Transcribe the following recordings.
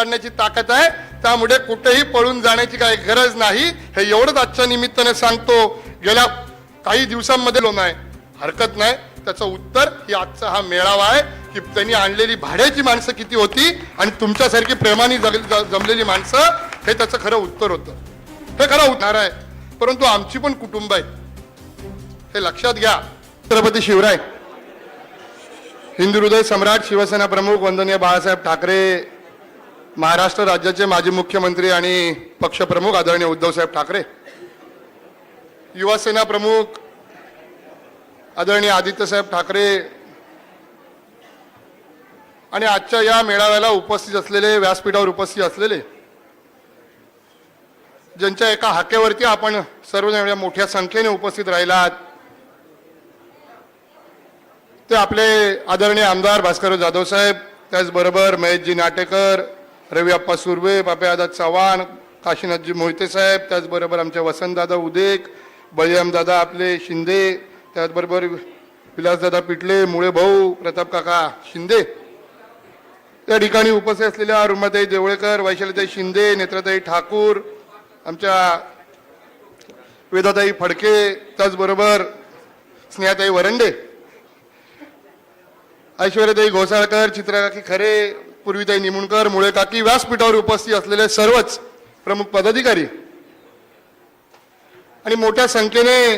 काढण्याची ताकद आहे, त्यामुळे कुठेही पळून जाण्याची काही गरज नाही. हे एवढंच आजच्या निमित्ताने सांगतो. गेल्या काही दिवसांमध्ये नाही, हरकत नाही. त्याचं उत्तर ही आजचा हा मेळावा आहे की त्यांनी आणलेली भाड्याची माणसं किती होती आणि तुमच्यासारखी प्रेमाने जमलेली माणसं, हे त्याचं खरं उत्तर होतं. हे खरं उत्तर आहे. परंतु आमची पण कुटुंब आहे, हे लक्षात घ्या. छत्रपती शिवराय, हिंदू हृदय सम्राट, शिवसेना प्रमुख वंदनीय बाळासाहेब ठाकरे, महाराष्ट्र राज्याचे माजी मुख्यमंत्री आणि पक्षप्रमुख आदरणीय उद्धवसाहेब ठाकरे, युवासेना प्रमुख आदरणीय आदित्यसाहेब ठाकरे आणि आजच्या या मेळाव्याला उपस्थित असलेले, व्यासपीठावर उपस्थित असलेले, ज्यांच्या एका हाकेवरती आपण सर्वजण मोठ्या संख्येने उपस्थित राहिलात, ते आपले आदरणीय आमदार भास्करराव जाधव साहेब, त्याचबरोबर महेशजी नाटेकर, रविअप्पा सुर्वे, पापेदादा चव्हाण, काशीनाथजी मोहिते साहेब, त्याचबरोबर आमचे वसंतदादा उदेक, बळीरामदादा आपले शिंदे, त्याचबरोबर विलासदादा पिटले, मुळे भाऊ, प्रताप काका शिंदे, त्या ठिकाणी उपस्थित असलेल्या रुमाताई देवळेकर, वैशालीताई शिंदे, नेत्रताई ठाकूर, आमच्या वेदाताई फडके, त्याचबरोबर स्नेहाताई वरंडे, ऐश्वर्याताई घोसाळकर, चित्राकाकी खरे, पूर्वीताई निमुणकर, मुळे काकी, व्यासपीठावर उपस्थित असलेले सर्वच प्रमुख पदाधिकारी आणि मोठ्या संख्येने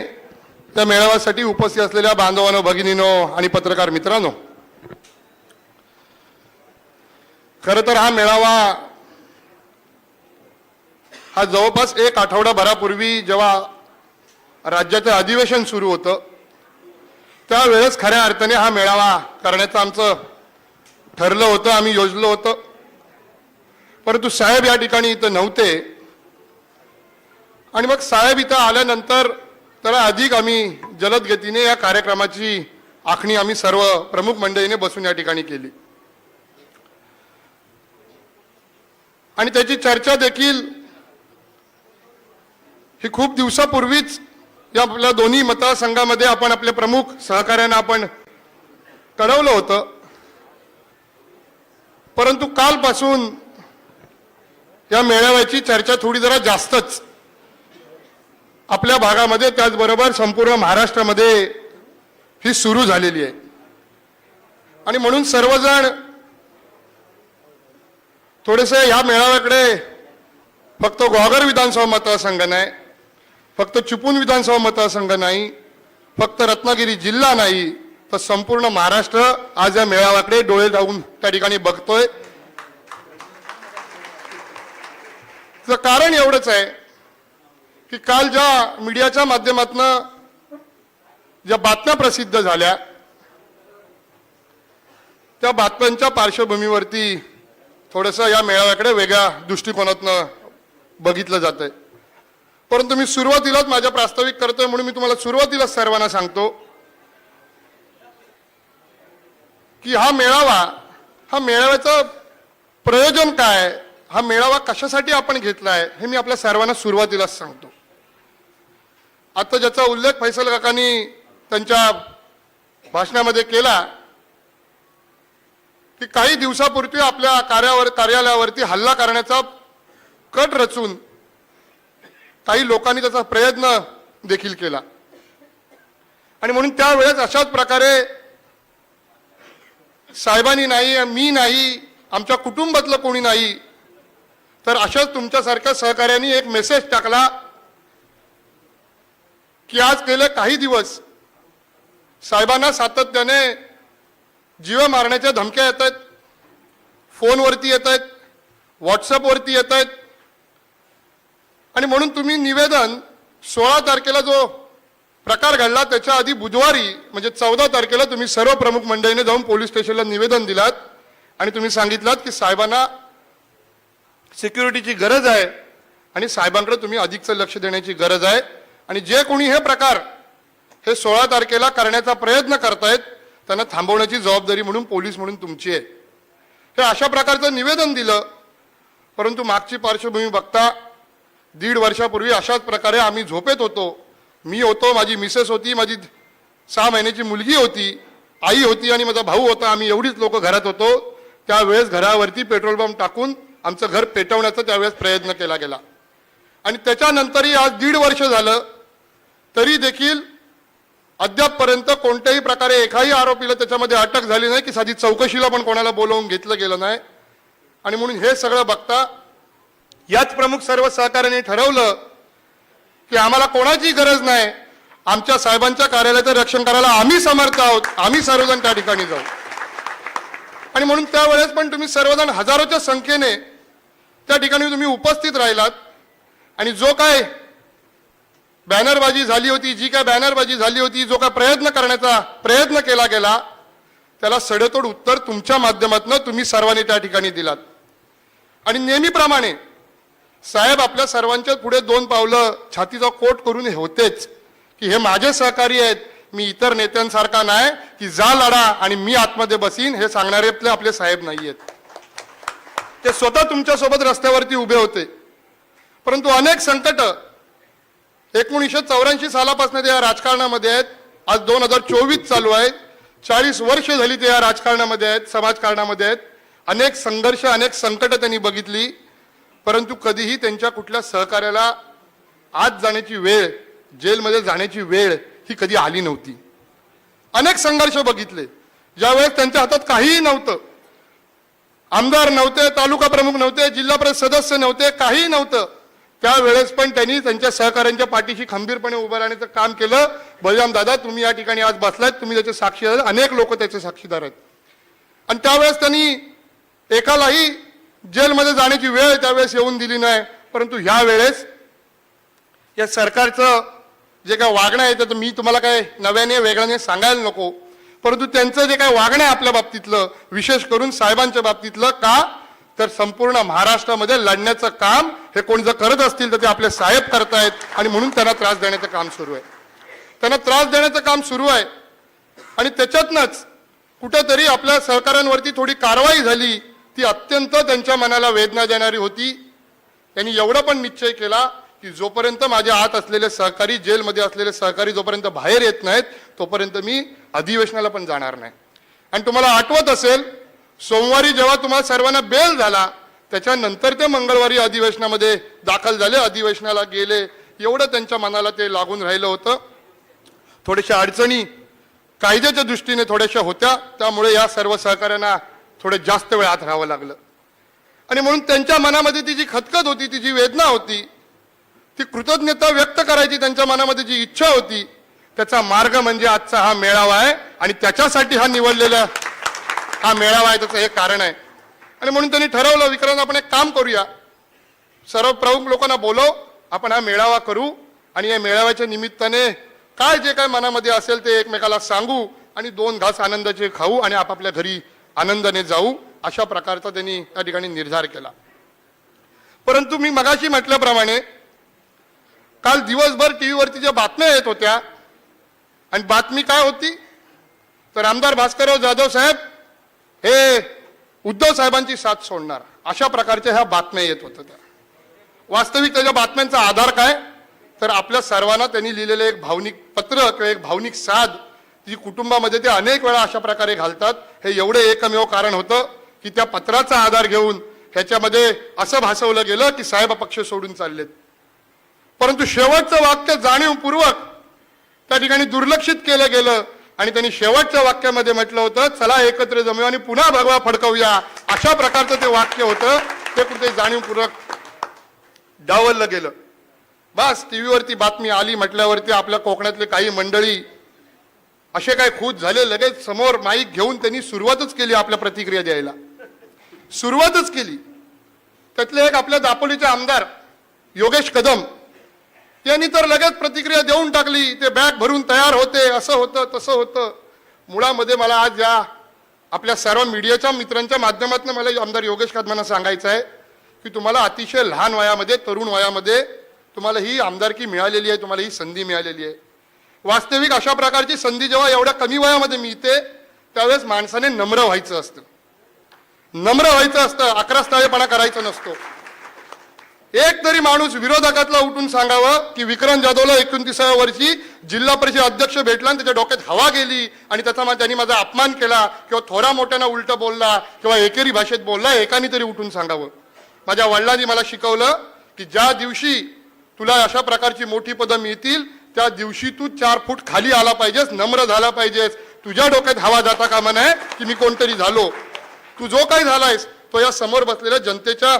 त्या मेळाव्यासाठी उपस्थित असलेल्या बांधवांनो, भगिनीनो आणि पत्रकार मित्रांनो, खरं तर हा मेळावा हा जवळपास एक आठवडाभरापूर्वी जेव्हा राज्याचं अधिवेशन सुरू होतं, त्यावेळेस खऱ्या अर्थाने हा मेळावा करण्याचं आमचं ठरलं होतं, आम्ही योजलं होतं. परंतु साहेब या ठिकाणी इथं नव्हते आणि मग साहेब इथं आल्यानंतर त्याला अधिक आम्ही जलद गतीने या कार्यक्रमाची आखणी आम्ही सर्व प्रमुख मंडळीने बसून या ठिकाणी केली आणि त्याची चर्चा देखील ही खूप दिवसापूर्वीच या आपल्या दोन्ही मतदारसंघामध्ये आपण आपले प्रमुख सहकार्यांना आपण कळवलं होतं. परंतु कालपासून या मेळाव्याची चर्चा थोडी जरा जास्तच आपल्या भागामध्ये, त्याचबरोबर संपूर्ण महाराष्ट्रामध्ये ही सुरू झालेली आहे आणि म्हणून सर्वजण थोडेसे या मेळाव्याकडे फक्त गोहागर विधानसभा मतदारसंघ नाही, फक्त चिपळूण विधानसभा मतदारसंघ नाही, फक्त रत्नागिरी जिल्हा नाही, तर संपूर्ण महाराष्ट्र आज या मेळाव्याकडे डोळे लावून त्या ठिकाणी बघतोय. त्याचं कारण एवढंच आहे की काल ज्या मीडियाच्या माध्यमातून ज्या बातम्या प्रसिद्ध झाल्या, त्या बातम्यांच्या पार्श्वभूमीवरती थोडंसं या मेळाव्याकडे वेगळ्या दृष्टिकोनातून बघितलं जात आहे. परंतु मी सुरुवातीलाच माझ्या प्रास्ताविक करतोय म्हणून मी तुम्हाला सुरुवातीलाच सर्वांना सांगतो की हा मेळाव्याचं प्रयोजन काय, हा मेळावा कशासाठी आपण घेतलाय, हे मी आपल्या सर्वांना सुरुवातीलाच सांगतो. आता ज्याचा उल्लेख फैसल काकांनी त्यांच्या भाषणामध्ये केला की काही दिवसापूर्वी आपल्या कार्यालयावरती हल्ला करण्याचा कट रचून काही लोकांनी त्याचा प्रयत्न देखील केला आणि म्हणून त्यावेळेस अशाच प्रकारे साहेबांनी नाही, मी नाही, आमच्या कुटुंबातलं कोणी नाही, तर अशाच तुमच्यासारख्या सहकार्यांनी एक मेसेज टाकला की आज गेले काही दिवस साहेबांना सातत्याने जीव मारण्याच्या धमक्या येत आहेत, फोनवरती येत आहेत, व्हॉट्सअपवरती येत आहेत आणि म्हणून तुम्ही निवेदन 16 तारखेला जो प्रकार घडला त्याच्या आधी बुधवारी म्हणजे 14 तारखेला तुम्ही सर्व प्रमुख मंडळीने जाऊन पोलीस स्टेशनला निवेदन दिलात आणि तुम्ही सांगितलात की साहेबांना सिक्युरिटीची गरज आहे आणि साहेबांकडे तुम्ही अधिकचं लक्ष देण्याची गरज आहे आणि जे कोणी हे प्रकार हे 16 तारखेला करण्याचा प्रयत्न करतायत त्यांना थांबवण्याची जबाबदारी म्हणून पोलीस म्हणून तुमची आहे. हे अशा प्रकारचं निवेदन दिलं. परंतु मागची पार्श्वभूमी बघता 1.5 वर्षापूर्वी अशाच प्रकारे आम्ही झोपेत होतो. मी होतो, माझी मिसेस होती, माझी 6 महिन्याची मुलगी होती, आई होती आणि माझा भाऊ होता. आम्ही एवढीच लोक घरात होतो. त्यावेळेस घरावरती पेट्रोल बंब टाकून आमचं घर पेटवण्याचा त्यावेळेस प्रयत्न केला गेला. आणि त्याच्यानंतरही आज 1.5 वर्ष झालं तरी देखील अद्यापपर्यंत कोणत्याही प्रकारे एकाही आरोपीला त्याच्यामध्ये अटक झाली नाही, की साधी चौकशीला पण कोणाला बोलवून घेतलं गेलं नाही. आणि म्हणून हे सगळं बघता याच प्रमुख सर्व सहकार्याने ठरवलं की आम्हाला कोणाची गरज नाही, आमच्या साहेबांच्या कार्यालयाचं रक्षण करायला आम्ही समर्थ आहोत, आम्ही सर्वजण त्या ठिकाणी जाऊ. आणि म्हणून त्यावेळेस पण तुम्ही सर्वजण हजारोच्या संख्येने त्या ठिकाणी तुम्ही उपस्थित राहिलात. आणि जो काय बॅनरबाजी झाली होती, जी काय बॅनरबाजी झाली होती, जो काय प्रयत्न केला गेला, त्याला सडेतोड उत्तर तुमच्या माध्यमातून तुम्ही सर्वांनी त्या ठिकाणी दिलात. आणि नेहमीप्रमाणे साहेब आपल्या सर्वांच्या पुढे 2 पावलं छातीचा कोट करून होतेच की हे माझे सहकारी आहेत, मी इतर नेत्यांसारखा नाही की जा लढा आणि मी आतमध्ये बसीन, हे सांगणारे आपले साहेब नाहीयेत. ते स्वतः तुमच्यासोबत रस्त्यावरती उभे होते. परंतु अनेक संकट 1984 सालापासून ते या राजकारणामध्ये आहेत. आज 2024 चालू आहे. 40 वर्ष झाली ते या राजकारणामध्ये आहेत, समाजकारणामध्ये आहेत. अनेक संघर्ष, अनेक संकट त्यांनी बघितली, परंतु कधीही त्यांच्या कुठल्या सहकार्याला आत जाण्याची वेळ, जेलमध्ये जाण्याची वेळ ही कधी आली नव्हती. अनेक संघर्ष बघितले. ज्यावेळेस त्यांच्या हातात काहीही नव्हतं, आमदार नव्हते, तालुका प्रमुख नव्हते, जिल्हा परिषद सदस्य नव्हते, काही नव्हतं, त्यावेळेस पण त्यांनी त्यांच्या सहकाऱ्यांच्या पाठीशी खंबीरपणे उभं राहण्याचं काम केलं. बलराम दादा, तुम्ही या ठिकाणी आज बसलात, तुम्ही त्याचे साक्षीदार, अनेक लोक त्याचे साक्षीदार आहेत. आणि त्यावेळेस त्यांनी एकालाही जेलमध्ये जाण्याची वेळ त्यावेळेस येऊन दिली नाही. परंतु ह्या वेळेस या सरकारचं जे काय वागणं आहे तर मी तुम्हाला काय नव्याने वेगळ्याने सांगायला नको, परंतु त्यांचं जे काय वागणं आहे आपल्या बाबतीतलं, विशेष करून साहेबांच्या बाबतीतलं, का तर संपूर्ण महाराष्ट्रामध्ये लढण्याचं काम हे कोण जर करत असतील तर ते आपले साहेब करतायत. आणि म्हणून त्यांना त्रास देण्याचं काम सुरू आहे, त्यांना त्रास देण्याचं काम सुरू आहे. आणि त्याच्यातनंच कुठेतरी आपल्या सहकाऱ्यांवरती थोडी कारवाई झाली, ती अत्यंत त्यांच्या मनाला वेदना देणारी होती. त्यांनी एवढा पण निश्चय केला की जोपर्यंत माझ्या आत असलेले सहकारी, जेलमध्ये असलेले सहकारी जोपर्यंत बाहेर येत नाहीत तोपर्यंत मी अधिवेशनाला पण जाणार नाही. आणि तुम्हाला आठवत असेल, सोमवारी जेव्हा तुम्हाला सर्वांना बेल झाला त्याच्यानंतर ते मंगळवारी अधिवेशनामध्ये दाखल झाले, अधिवेशनाला गेले. एवढं त्यांच्या मनाला ते लागून राहिलं होतं. थोड्याशा अडचणी कायद्याच्या दृष्टीने थोड्याशा होत्या, त्यामुळे या सर्व सहकाऱ्यांना थोडं जास्त वेळ आत राहावं लागलं. आणि म्हणून त्यांच्या मनामध्ये ती जी खतखत होती, ती जी वेदना होती, ती कृतज्ञता व्यक्त करायची त्यांच्या मनामध्ये जी इच्छा होती, त्याचा मार्ग म्हणजे आजचा हा मेळावा आहे. आणि त्याच्यासाठी हा निवडलेला हा मेळावा आहे, त्याचं हे कारण आहे. आणि म्हणून त्यांनी ठरवलं, विक्रांत आपण एक काम करूया, सर्व प्रमुख लोकांना बोलव, आपण हा मेळावा करू आणि या मेळाव्याच्या निमित्ताने काय जे काय मनामध्ये असेल ते एकमेकाला सांगू आणि 2 घास आनंदाचे खाऊ आणि आपापल्या घरी आनंदाने जाऊ, अशा प्रकारचा त्यांनी त्या ठिकाणी निर्धार केला. परंतु मी मगाशी म्हटल्याप्रमाणे काल दिवसभर टीव्हीवरती ज्या बातम्या येत होत्या, आणि बातमी काय होती तर आमदार भास्करराव जाधव साहेब हे उद्धव साहेबांची साथ सोडणार, अशा प्रकारच्या ह्या बातम्या येत होत्या. वास्तविक त्याच्या बातम्यांचा आधार काय तर आपल्या सर्वांना त्यांनी लिहिलेलं एक भावनिक पत्र किंवा एक भावनिक साध, जी कुटुंबामध्ये ते अनेक वेळा अशा प्रकारे घालतात, हे एवढे एकमेव कारण होतं की त्या पत्राचा आधार घेऊन ह्याच्यामध्ये असं भासवलं गेलं की साहेब पक्ष सोडून चाललेत. परंतु शेवटचं वाक्य जाणीवपूर्वक त्या ठिकाणी दुर्लक्षित केलं गेलं आणि त्यांनी शेवटच्या वाक्यामध्ये म्हटलं होतं, चला एकत्र जमूया आणि पुन्हा भगवा फडकवूया, अशा प्रकारचं ते वाक्य होतं. ते कुठे जाणीवपूर्वक डावललं गेलं. बस टीव्हीवरती बातमी आली म्हटल्यावरती आपल्या कोकणातले काही मंडळी असे काय खुश झाले, लगेच समोर माईक घेऊन त्यांनी सुरुवातच केली आपल्या प्रतिक्रिया द्यायला, सुरुवातच केली. त्यातले एक आपल्या दापोलीचे आमदार योगेश कदम यांनी तर लगेच प्रतिक्रिया देऊन टाकली, ते बॅग भरून तयार होते, असं होतं तसं होतं. मुळामध्ये मला आज या आपल्या सर्व मीडियाच्या मित्रांच्या माध्यमातून मला आमदार योगेश कदमांना सांगायचं आहे की तुम्हाला अतिशय लहान वयामध्ये, तरुण वयामध्ये तुम्हाला ही आमदारकी मिळालेली आहे, तुम्हाला ही संधी मिळालेली आहे. वास्तविक अशा प्रकारची संधी जेव्हा एवढ्या कमी वयामध्ये मिळते त्यावेळेस माणसाने नम्र व्हायचं असतं, नम्र व्हायचं असतं, अकरास्थळेपणा करायचा नसतो. एक तरी माणूस विरोधकातला उठून सांगावं की विक्रांत जाधवला 29व्या वर्षी जिल्हा परिषद अध्यक्ष भेटला आणि त्याच्या डोक्यात हवा गेली आणि त्यांनी माझा अपमान केला किंवा थोरा मोठ्यानं उलट बोलला किंवा एकेरी भाषेत बोलला, एकाने तरी उठून सांगावं. माझ्या वडिलांनी मला शिकवलं की ज्या दिवशी तुला अशा प्रकारची मोठी पदं मिळतील त्या दिवशी तू 4 फूट खाली आला पाहिजेस, नम्र झाला पाहिजेस. तुझ्या डोक्यात हवा जाता कामा नये की मी कोणतरी झालो. तू जो काही झालायस तो या समोर बसलेल्या जनतेच्या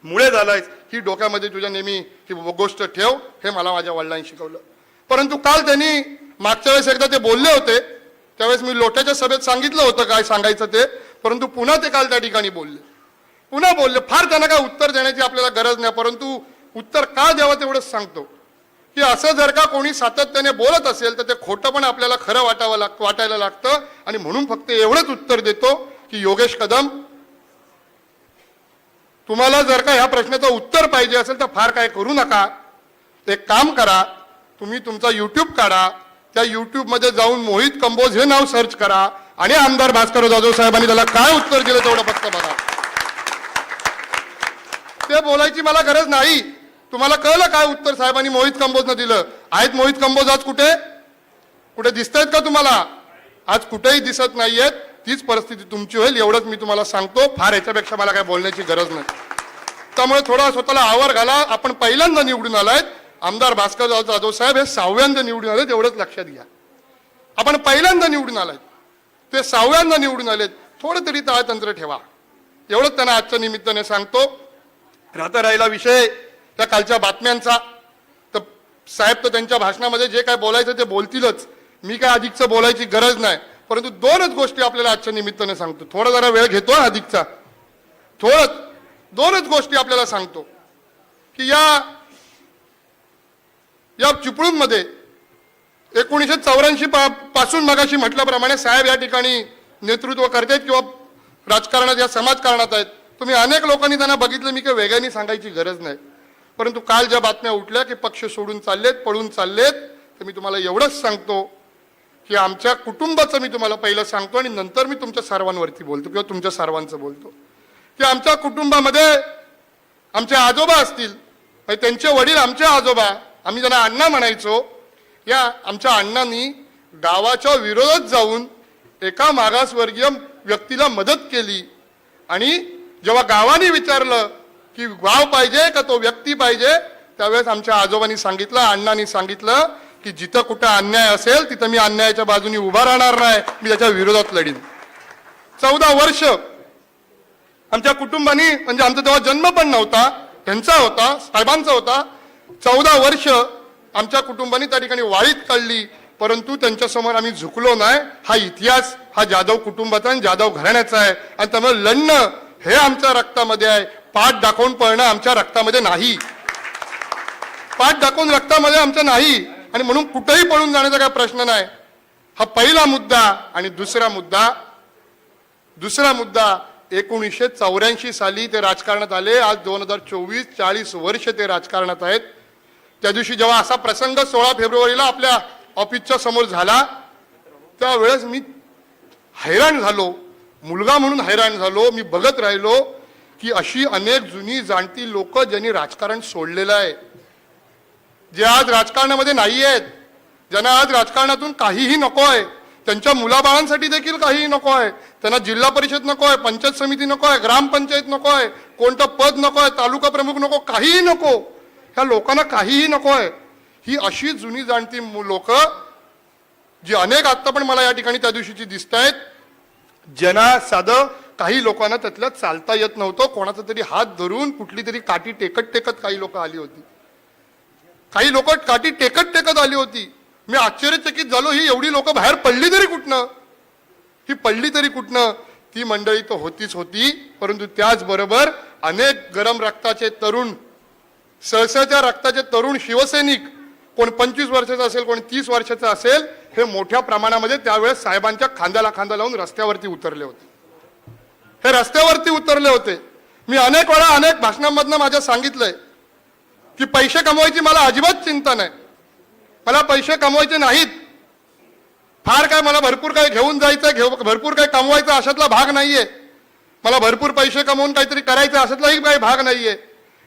मुळे झालायस. ही डोक्यामध्ये तुझ्या नेहमी ही गोष्ट ठेव. हे मला माझ्या वडिलांनी शिकवलं. परंतु काल त्यांनी मागच्या वेळेस एकदा ते बोलले होते, त्यावेळेस मी लोट्याच्या सभेत सांगितलं होतं काय सांगायचं ते, परंतु पुन्हा ते काल त्या ठिकाणी पुन्हा बोलले. फार त्यांना काय उत्तर देण्याची आपल्याला गरज नाही, परंतु उत्तर का द्यावं तेवढंच सांगतो की असं जर का कोणी सातत्याने बोलत असेल तर ते खोटं पण आपल्याला खरं वाटायला लागतं. आणि म्हणून फक्त एवढंच उत्तर देतो की योगेश कदम, तुम्हाला जर का ह्या प्रश्नाचं उत्तर पाहिजे असेल तर फार काय करू नका. एक काम करा, तुम्ही तुमचा YouTube काढा, त्या YouTube मध्ये जाऊन मोहित कंबोज हे नाव सर्च करा आणि आमदार भास्कर जाधव साहेबांनी त्याला काय उत्तर दिलं तेवढं फक्त बघा. ते बोलायची मला गरज नाही. तुम्हाला कळलं काय उत्तर साहेबांनी मोहित कंबोजनं दिलं. आहेत मोहित कंबोज आज कुठे दिसतायत का तुम्हाला? आज कुठेही दिसत नाहीयेत. तीच परिस्थिती तुमची होईल एवढंच मी तुम्हाला सांगतो. फार याच्यापेक्षा मला काय बोलण्याची गरज नाही. त्यामुळे थोडा स्वतःला आवर घाला. आपण पहिल्यांदा निवडून आलायत. आमदार भास्कर जाधव साहेब हे 6व्यांदा निवडून आलेत, एवढंच लक्षात घ्या. आपण पहिल्यांदा निवडून आलायत, ते 6व्यांदा निवडून आलेत. थोडं तरी ताळतंत्र ठेवा, एवढंच त्यांना आजच्या निमित्ताने सांगतो. राहिला विषय त्या कालच्या बातम्यांचा, तर साहेब तर त्यांच्या भाषणामध्ये जे काय बोलायचं ते बोलतीलच. मी काय अधिकचं बोलायची गरज नाही, परंतु 2च गोष्टी आपल्याला आजच्या निमित्ताने सांगतो. थोडा जरा वेळ घेतो अधिकचा. 2च गोष्टी आपल्याला सांगतो की या चिपळूणमध्ये 1984 पासून मगाशी म्हटल्याप्रमाणे साहेब या ठिकाणी नेतृत्व करतायत किंवा राजकारणात या समाजकारणात आहेत. तुम्ही अनेक लोकांनी त्यांना बघितलं, मी काही वेगळ्यानी सांगायची गरज नाही. परंतु काल ज्या बातम्या उठल्या की पक्ष सोडून चाललेत, पळून चाललेत, तर मी तुम्हाला एवढंच सांगतो की आमच्या कुटुंबाचं मी तुम्हाला पहिलं सांगतो आणि नंतर मी तुमच्या सर्वांवरती बोलतो किंवा तुमच्या सर्वांचं बोलतो की आमच्या कुटुंबामध्ये आमचे आजोबा असतील, त्यांचे वडील आमचे आजोबा, आम्ही त्यांना अण्णा म्हणायचो. या आमच्या अण्णांनी गावाच्या विरोधात जाऊन एका मागासवर्गीय व्यक्तीला मदत केली. आणि जेव्हा गावाने विचारलं की गाव पाहिजे का तो व्यक्ती पाहिजे, त्यावेळेस आमच्या आजोबांनी सांगितलं, अण्णांनी सांगितलं की जिथं कुठं अन्याय असेल तिथं मी अन्यायाच्या बाजूने उभा राहणार नाही, मी त्याच्या विरोधात लढीन. 14 वर्ष आमच्या कुटुंबानी, म्हणजे आमचा तेव्हा जन्म पण नव्हता, त्यांचा होता, साहेबांचा होता. 14 वर्ष आमच्या कुटुंबाने त्या ठिकाणी वाळीत काढली, परंतु त्यांच्यासमोर आम्ही झुकलो नाही. हा इतिहास हा जाधव कुटुंबाचा आणि जाधव घराण्याचा आहे. आणि त्यामुळे लढणं हे आमच्या रक्तामध्ये आहे. पाठ दाखवून पळणं आमच्या रक्तामध्ये नाही. पाठ दाखवून रक्तामध्ये आमच्या नाही. आणि म्हणून कुठेही पळून जाण्याचा काय प्रश्न नाही. हा पहिला मुद्दा. आणि दुसरा मुद्दा 1984 साली ते राजकारणात आले. आज 2024 40 वर्ष ते राजकारणात आहेत. त्या दिवशी जेव्हा असा प्रसंग 16 फेब्रुवारीला आपल्या ऑफिसच्या समोर झाला, त्यावेळेस मी हैराण झालो, मुलगा म्हणून हैराण झालो. मी बघत राहिलो की अशी अनेक जुनी जाणती लोक ज्यांनी राजकारण सोडलेलं आहे, जे आज राजकारणामध्ये नाही आहेत, ज्यांना आज राजकारणातून काहीही नको आहे, त्यांच्या मुलाबाळांसाठी देखील काहीही नको आहे, त्यांना जिल्हा परिषद नको आहे, पंचायत समिती नको आहे, ग्रामपंचायत नको आहे, कोणतं पद नको आहे, तालुका प्रमुख नको, काहीही नको. ह्या लोकांना काहीही नको आहे. ही अशी जुनी जाणती लोक जी अनेक आत्ता पण मला या ठिकाणी त्या दिवशीची दिसत आहेत, ज्यांना साधं काही लोकांना त्यातल्या चालता येत नव्हतं. कोणाचा तरी हात धरून कुठली तरी काठी टेकत काही लोक आली होती. काही लोक काठी टेकत आली होती. मी आश्चर्यचकित झालो, ही एवढी लोक बाहेर पडली तरी कुठनं? ती मंडळी तर होतीच होती, परंतु त्याचबरोबर अनेक गरम रक्ताचे तरुण, सहसाच्या रक्ताचे तरुण शिवसैनिक, कोण 25 वर्षाचा असेल, कोण 30 वर्षाचा असेल, हे मोठ्या प्रमाणामध्ये त्यावेळेस साहेबांच्या खांद्याला खांदा लावून रस्त्यावरती उतरले होते. मी अनेक वेळा अनेक भाषणांमधनं माझ्या सांगितलंय की पैसे कमवायची मला अजिबात चिंता नाही. मला पैसे कमवायचे नाहीत. फार काय मला भरपूर काय घेऊन जायचं, भरपूर काय कमवायचं अशातला भाग नाहीये. मला भरपूर पैसे कमवून काहीतरी करायचं अशातलाही काही भाग नाहीये.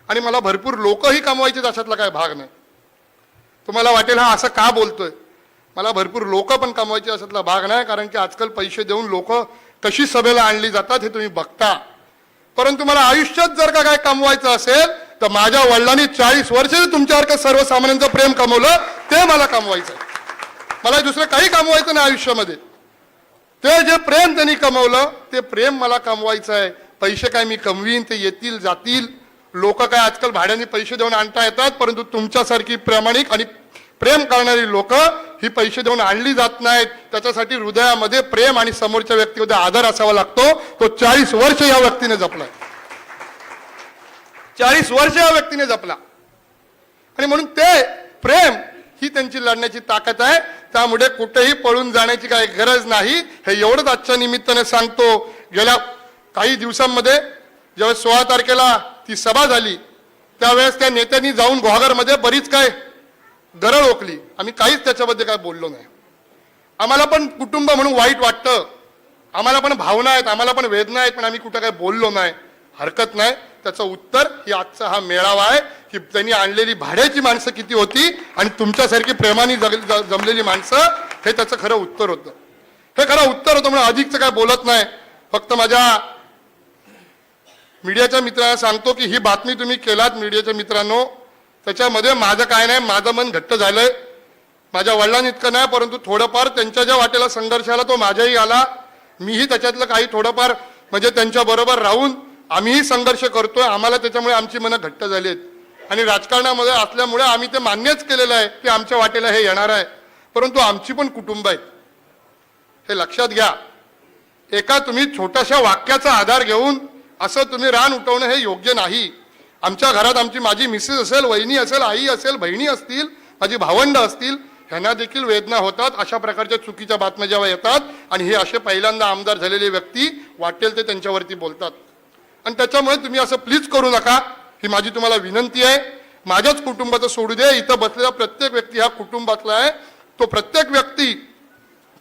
आणि मला भरपूर लोकही कमवायचे अशातला काही भाग नाही. तुम्हाला वाटेल हा असं का बोलतोय. मला भरपूर लोक पण कमवायचे अशातला भाग नाही, कारण की आजकाल पैसे देऊन लोक कशी सभेला आणली जातात हे तुम्ही बघता. परंतु मला आयुष्यात जर का काय कमवायचं असेल तर माझ्या वडिलांनी 40 वर्ष तुमच्यासारखं सर्वसामान्यांचं प्रेम कमवलं, ते मला कमवायचं आहे. मला दुसरं काही कमवायचं नाही आयुष्यामध्ये. ते जे प्रेम त्यांनी कमवलं ते प्रेम मला कमवायचं आहे. पैसे काय मी कमवीन, ते येतील जातील. लोक काय आजकाल भाड्याने पैसे देऊन आणता येतात, परंतु तुमच्यासारखी प्रामाणिक आणि प्रेम करणारी लोक ही पैसे देऊन आणली जात नाहीत. त्याच्यासाठी हृदयामध्ये प्रेम आणि समोरच्या व्यक्तीमध्ये आदर असावा लागतो. तो 40 वर्ष या व्यक्तीने जपला, 40 वर्ष या व्यक्तीने जपला. आणि म्हणून ते प्रेम ही त्यांची लढण्याची ताकद आहे. त्यामुळे कुठेही पळून जाण्याची काही गरज नाही. हे एवढंच आजच्या निमित्ताने सांगतो. गेल्या काही दिवसांमध्ये जेव्हा 16 तारखेला ती सभा झाली त्यावेळेस त्या नेत्यांनी जाऊन गुहागरमध्ये बरीच काय दरड ओकली. आम्ही काहीच त्याच्याबद्दल काय बोललो नाही. आम्हाला पण कुटुंब म्हणून वाईट वाटतं, आम्हाला पण भावना आहेत, आम्हाला पण वेदना आहेत, पण आम्ही कुठं काय बोललो नाही. हरकत नाही. त्याचं उत्तर ही आजचा हा मेळावा आहे की त्यांनी आणलेली भाड्याची माणसं किती होती आणि तुमच्यासारखी प्रेमाने जमलेली माणसं, हे त्याचं खरं उत्तर होतं. हे खरं उत्तर होतं. म्हणून अधिकचं काय बोलत नाही. फक्त माझ्या मीडियाच्या मित्रांना सांगतो की ही बातमी तुम्ही केलात मीडियाच्या मित्रांनो, त्याच्यामध्ये माझं काय नाही. माझं मन घट्ट झालंय. माझ्या वडिलांनी इतकं नाही, परंतु थोडंफार त्यांच्या ज्या वाटेला संघर्ष आला तो माझ्याही आला. मीही त्याच्यातलं काही थोडंफार म्हणजे त्यांच्या बरोबर राहून आम्हीही संघर्ष करतोय. आम्हाला त्याच्यामुळे आमची मनं घट्ट झाली आहेत. आणि राजकारणामध्ये असल्यामुळे आम्ही ते मान्यच केलेलं आहे की आमच्या वाटेला हे येणार आहे. परंतु आमची पण कुटुंब आहेत, हे लक्षात घ्या. एका तुम्ही छोट्याशा वाक्याचा आधार घेऊन असं तुम्ही रान उठवणं हे योग्य नाही. आमच्या घरात आमची माझी मिसेस असेल, वहिनी असेल, आई असेल, बहिणी असतील, माझी भावंड असतील, ह्यांना देखील वेदना होतात. अशा प्रकारच्या चुकीच्या बातम्या जेव्हा येतात आणि हे असे पहिल्यांदा आमदार झालेले व्यक्ती वाटेल ते त्यांच्यावरती बोलतात. आणि त्याच्यामुळे तुम्ही असं प्लीज करू नका, ही माझी तुम्हाला विनंती आहे. माझ्याच कुटुंबाचं सोडू दे, इथं बसलेला प्रत्येक व्यक्ती हा कुटुंबातला आहे. तो प्रत्येक व्यक्ती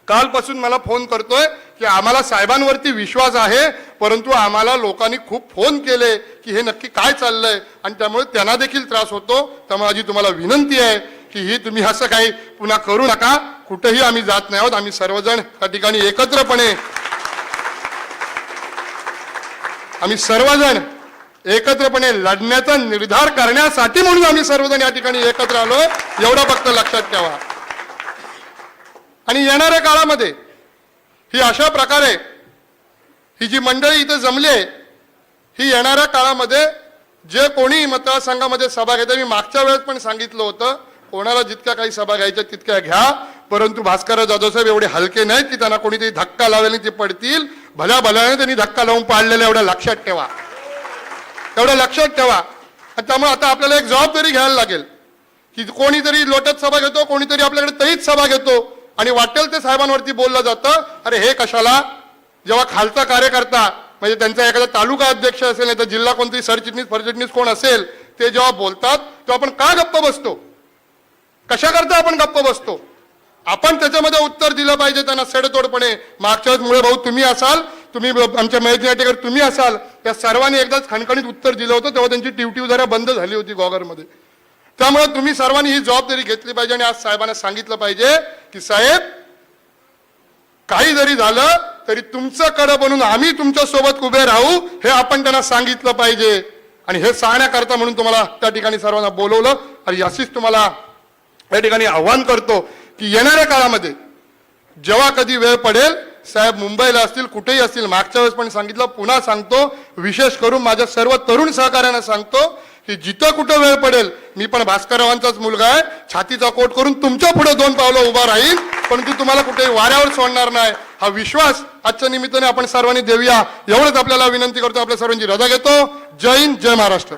कालपासून मला फोन करतोय की आम्हाला साहेबांवरती विश्वास आहे, परंतु आम्हाला लोकांनी खूप फोन केले की हे नक्की काय चाललंय आणि त्यामुळे त्यांना देखील त्रास होतो. त्यामुळे माझी तुम्हाला विनंती आहे की ही तुम्ही असं काही पुन्हा करू नका. कुठेही आम्ही जात नाही आहोत. आम्ही सर्वजण त्या ठिकाणी एकत्रपणे लढण्याचा निर्धार करण्यासाठी म्हणून आम्ही सर्वजण या ठिकाणी एकत्र आलो, एवढं फक्त लक्षात ठेवा. आणि येणाऱ्या काळामध्ये ही अशा प्रकारे ही जी मंडळी इथे जमली आहे, ही येणाऱ्या काळामध्ये जे कोणी मतदारसंघामध्ये सभा घेते, मी मागच्या वेळेस पण सांगितलं होतं, कोणाला जितक्या काही सभा घ्यायच्या तितक्या घ्या, परंतु भास्करराव जाधव साहेब एवढे हलके नाहीत की त्यांना कोणीतरी धक्का लावेल ते पडतील. भल्या भल्याने त्यांनी धक्का लावून पाडलेलं, एवढं लक्षात ठेवा, एवढं लक्षात ठेवा. आणि त्यामुळे आता आपल्याला एक जबाबदारी घ्यायला लागेल की कोणीतरी लोटत सभा घेतो, कोणीतरी आपल्याकडे तईच सभा घेतो आणि वाटेल ते साहेबांवरती बोललं जातं. अरे हे कशाला? जेव्हा खालचा कार्यकर्ता म्हणजे त्यांचा एखादा तालुका अध्यक्ष असेल नाही तर जिल्हा कोणतरी सरचिटणीस फरचिटणीस कोण असेल ते जेव्हा बोलतात तेव्हा आपण का गप्प बसतो? कशा करता आपण गप्प बसतो? आपण त्याच्यामध्ये उत्तर दिलं पाहिजे त्यांना सडेतोडपणे. मागच्या वेळेस मुळे भाऊ तुम्ही असाल, तुम्ही आमच्या मैत्रिणीटेकर तुम्ही असाल, त्या सर्वांनी एकदाच खणखणीत उत्तर दिलं होतं, तेव्हा त्यांची टिवटिव जरा बंद झाली होती गॉगरमध्ये. त्यामुळे तुम्ही सर्वांनी ही जबाबदारी घेतली पाहिजे आणि आज साहेबांना सांगितलं पाहिजे की साहेब काही जरी झालं तरी तुमचं कडं बनून आम्ही तुमच्या सोबत उभे राहू, हे आपण त्यांना सांगितलं पाहिजे. आणि हे सांगण्याकरता म्हणून तुम्हाला त्या ठिकाणी सर्वांना बोलवलं. आणि अशीच तुम्हाला या ठिकाणी आव्हान करतो की येणाऱ्या काळामध्ये जेव्हा कधी वेळ पडेल, साहेब मुंबईला असतील, कुठेही असतील, मागच्या वेळेस पण सांगितलं, पुन्हा सांगतो, विशेष करून माझ्या सर्व तरुण सहकार्यांना सांगतो की जिथं कुठं वेळ पडेल, मी पण भास्कररावांचाच मुलगा आहे, छातीचा कोट करून तुमच्या पुढे 2 पावलं उभा राहील, परंतु तुम्हाला कुठेही वाऱ्यावर सोडणार नाही. हा विश्वास आजच्या निमित्ताने आपण सर्वांनी देऊया, एवढंच आपल्याला विनंती करतो. आपल्या सर्वांची रजा घेतो. जय हिंद, जय महाराष्ट्र.